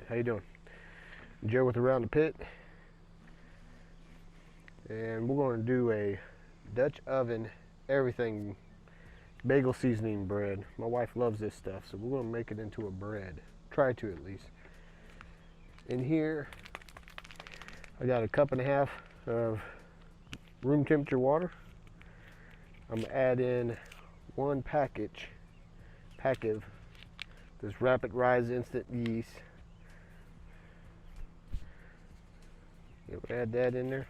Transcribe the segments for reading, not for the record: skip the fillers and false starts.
How you doing? Joe with Around the Pit, and we're going to do a Dutch oven everything bagel seasoning bread. My wife loves this stuff, so we're going to make it into a bread. Try to, at least. In here, I got a cup and a half of room temperature water. I'm going to add in one packet of this Rapid Rise instant yeast. We'll add that in there.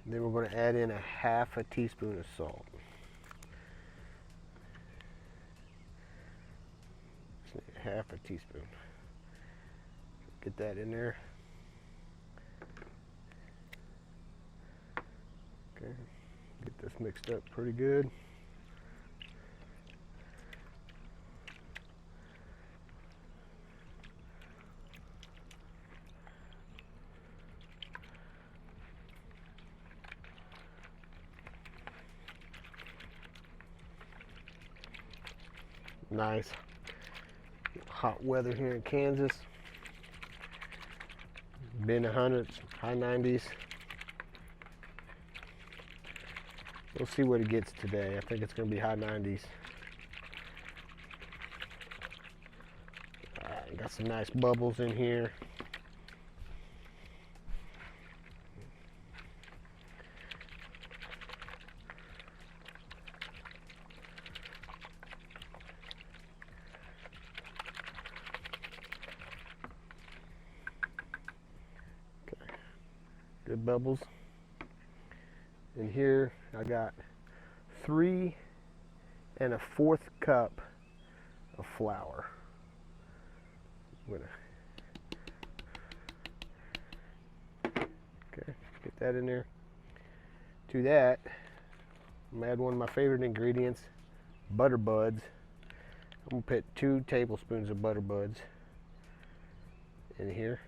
Then we're going to add in a half a teaspoon of salt. Half a teaspoon. Get that in there. Okay. Get this mixed up pretty good. Nice hot weather here in Kansas. Been 100s, high 90s. We'll see what it gets today. I think it's going to be high 90s. Alright, got some nice bubbles in here. Good bubbles. And here I got 3 1/4 cup of flour. Okay, get that in there. To that, I'm gonna add one of my favorite ingredients, butter buds. I'm gonna put 2 tablespoons of butter buds in here.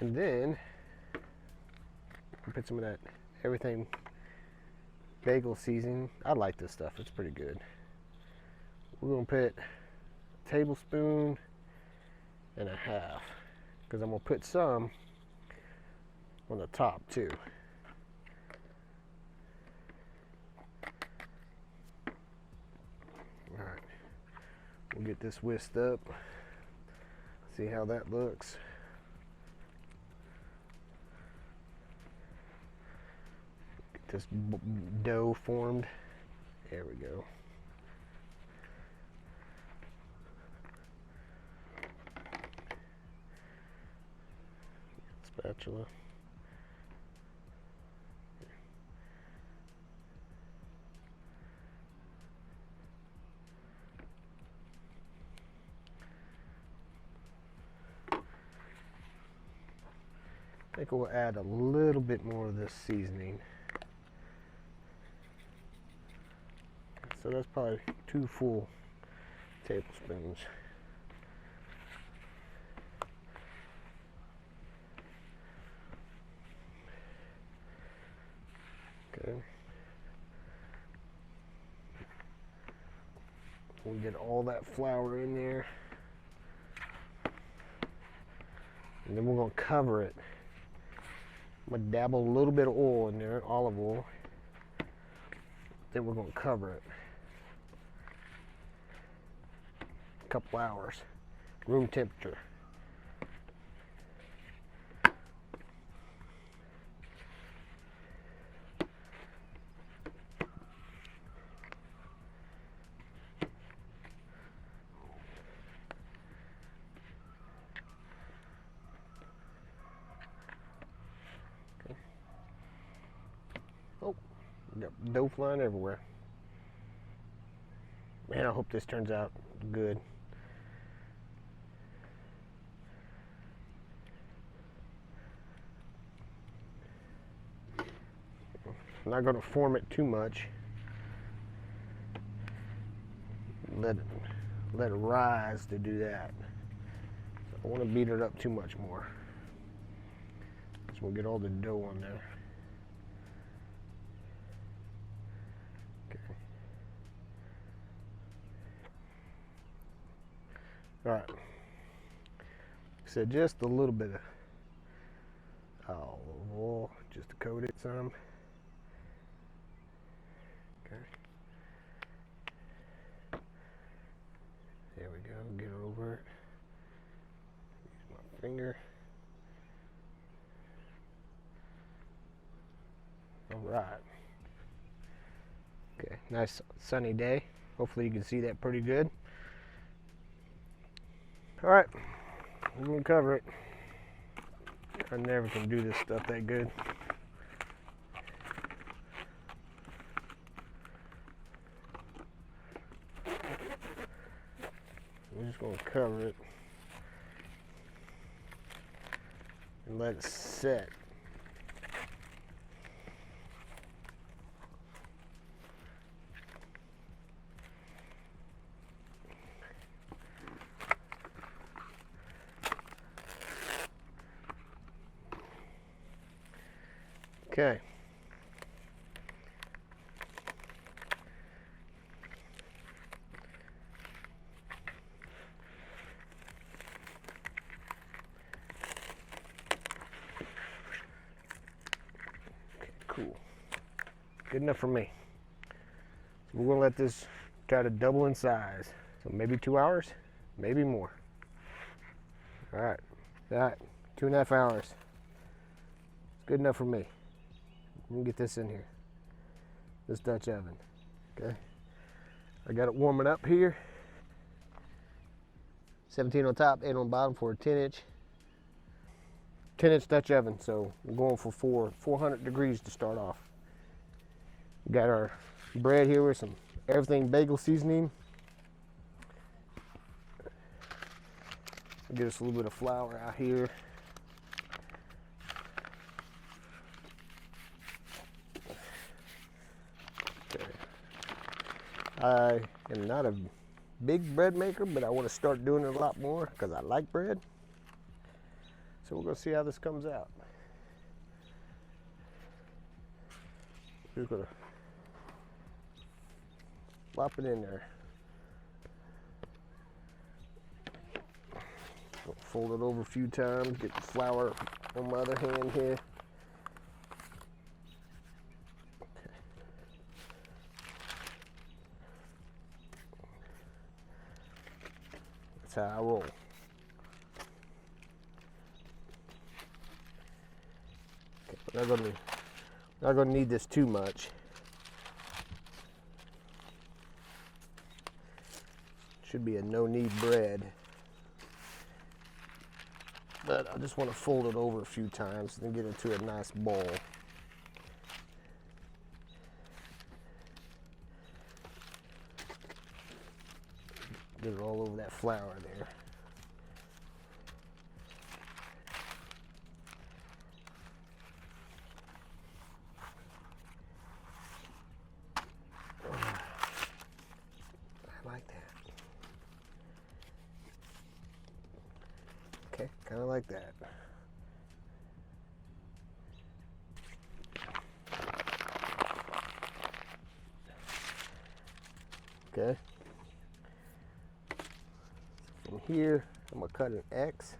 And then put some of that everything bagel seasoning. I like this stuff, it's pretty good. We're gonna put a tablespoon and a half, because I'm gonna put some on the top too. Alright, we'll get this whisked up, see how that looks. This dough formed. There we go. Spatula. I think we'll add a little bit more of this seasoning. So that's probably 2 full tablespoons. Okay. We'll get all that flour in there. And then we're going to cover it. I'm going to dabble a little bit of oil in there, olive oil. Then we're going to cover it. Couple hours, room temperature. Okay. Oh, we got dough flying everywhere. Man, I hope this turns out good. I'm not going to form it too much. Let it rise to do that. So I don't want to beat it up too much more. So we'll get all the dough on there. Okay. Alright. So just a little bit of olive oil just to coat it some. Okay. There we go. Get it over it. Use my finger. Alright. Okay, nice sunny day. Hopefully you can see that pretty good. Alright, we're going to cover it. I never can do this stuff that good. We're just going to cover it and let it set. Okay. Cool. Good enough for me. So we're going to let this try to double in size. So maybe 2 hours, maybe more. All right. All right. 2.5 hours. It's good enough for me. Let me get this in here. This Dutch oven. Okay. I got it warming up here. 17 on top, 8 on bottom for a 10-inch. 10-inch Dutch oven, so we're going for 400 degrees to start off. We got our bread here with some everything bagel seasoning. Get us a little bit of flour out here. Okay. I am not a big bread maker, but I want to start doing it a lot more because I like bread. So we're going to see how this comes out. We're going to flop it in there. Fold it over a few times, get the flour on my other hand here. That's how I roll. Okay, we're not gonna need this too much. Should be a no-knead bread. But I just want to fold it over a few times and get it to a nice ball. Get it all over that flour there. I like that. Okay, kind of like that. Okay. From here, I'm gonna cut an X.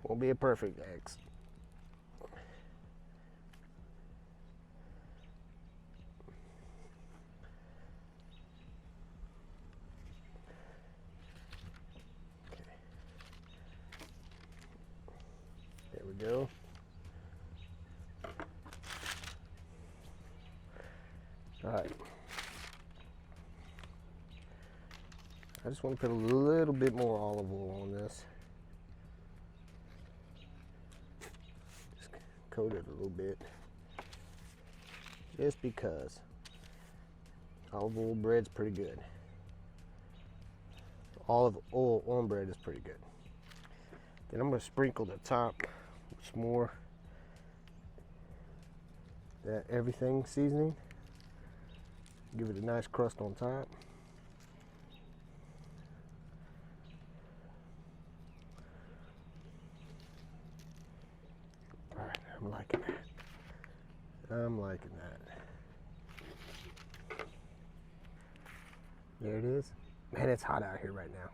Won't be a perfect X. There we go. All right. I just want to put a little bit more olive oil on this. Just coat it a little bit. Just because olive oil bread's pretty good. Olive oil on bread is pretty good. Then I'm going to sprinkle the top with some more that everything seasoning. Give it a nice crust on top. I'm liking that. I'm liking that. There it is. Man, it's hot out here right now.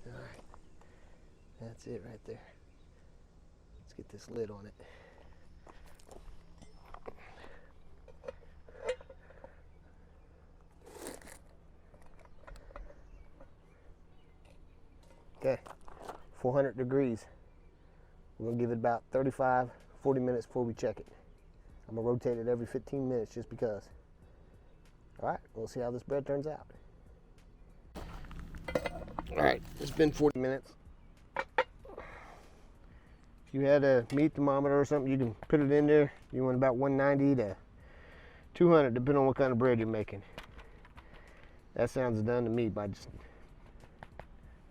All right, that's it right there. Let's get this lid on it. Okay, 400 degrees. We're gonna give it about 35, 40 minutes before we check it. I'm gonna rotate it every 15 minutes just because. All right, we'll see how this bread turns out. All right, it's been 40 minutes. If you had a meat thermometer or something, you can put it in there. You want about 190 to 200, depending on what kind of bread you're making. That sounds done to me by just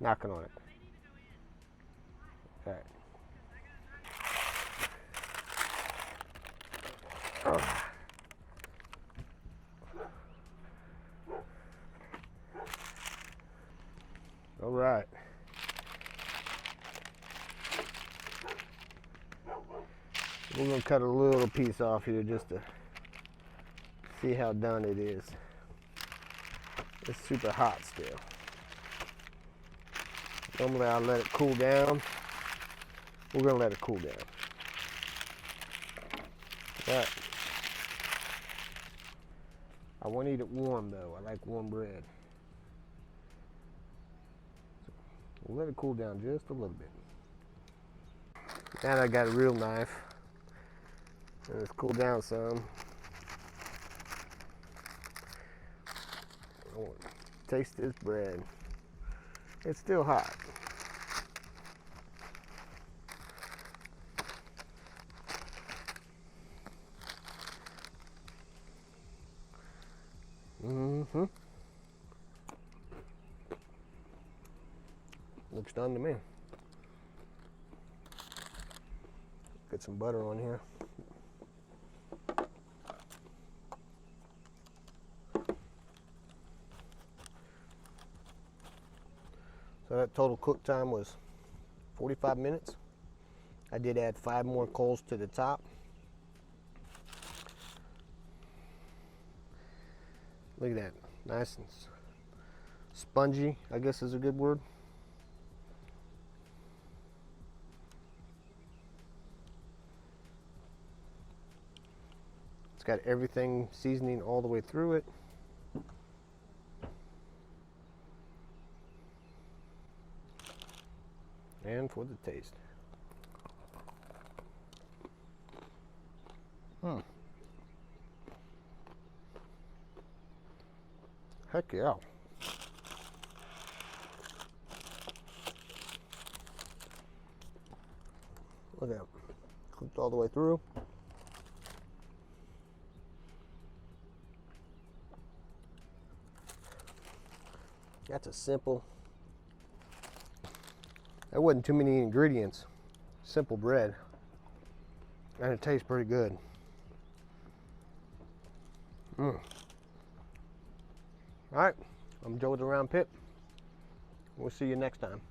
knocking on it. All right. All right. We're gonna cut a little piece off here just to see how done it is. It's super hot still. Normally I let it cool down. We're gonna let it cool down. But I want to eat it warm though. I like warm bread. So we'll let it cool down just a little bit. Now that I got a real knife, and it's cooled down some. I want to taste this bread. It's still hot. Looks done to me. Get some butter on here. So that total cook time was 45 minutes. I did add 5 more coals to the top. Look at that, nice and spongy, I guess is a good word. It's got everything seasoning all the way through it. And for the taste. Heck yeah. Look at it. Cooked all the way through. That's a simple. There wasn't too many ingredients. Simple bread. And it tastes pretty good. All right, I'm Joe with the Round Pip. We'll see you next time.